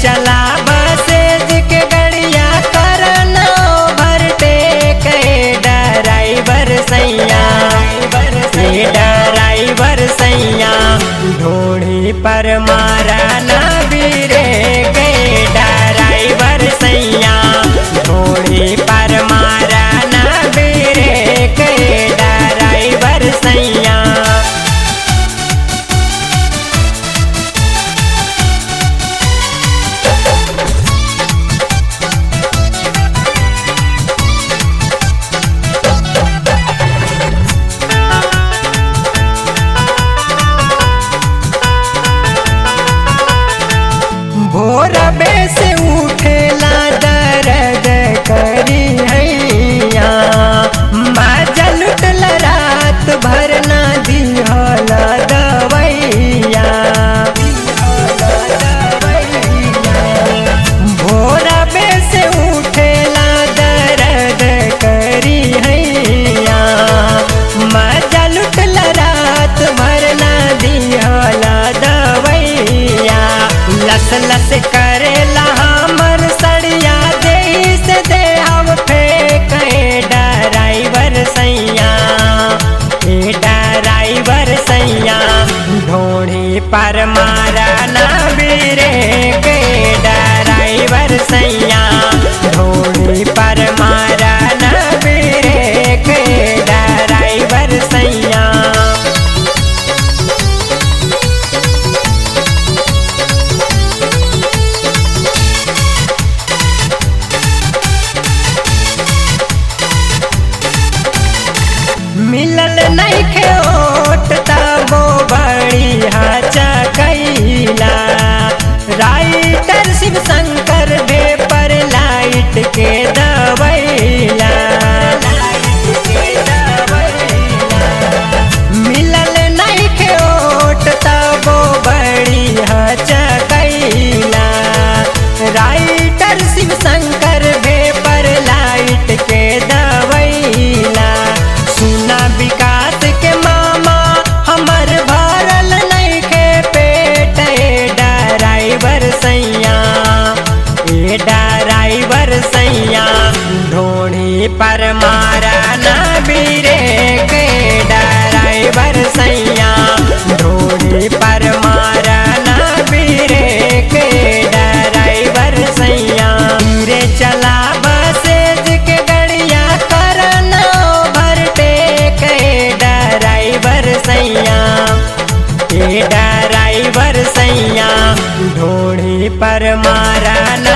चला बसेज के गड़िया करना ओवरटेक ड्राइवर सैया ड्राइवर सैया ढोड़ी पर मारा ना बीरे के ड्राइवर सैया ढोड़ी पर मारा ना बीरे के ड्राइवर सैया। भोरबे से उठेला दर्द करी हैया माजा लुटल रात भर ना दिहला दवैया। भोरबे से उठेला दर्द करी हैया माजा लुटल रात भर ना दिहला दवैया। लस लस करेला हमर सड़िया दे से दे हम फेंक ड्राइवर सैया ड्राइवर सैया ढोड़ी पर मारा ना बीरे के ड्राइवर सैया ढोड़ी पर मारा ना बीरे के ड्राइवर सैया। मिलल नहीं खे ओट तबो बड़ी हाचा कैला राइटर शिव शंकर दे पर लाइट के दवैला। मिलल नहीं खे ओट तबो बड़ी हाचा कैला राइटर शिव शंकर दे पर लाइट के दवैला। सुना विकास के मामा हमर भरल नहीं के पेट ड्राइवर सैया ड्राइवर सैया ढोड़ी पर मारा ना बीरे के ड्राइवर सैया ढोड़ी पर मारा ना बीरे के ड्राइवर सैया। धीरे चला बसेज के गड़िया करना ओवरटेक ड्राइवर सैया ड्राइवर सैया ढोड़ी पर मारा ना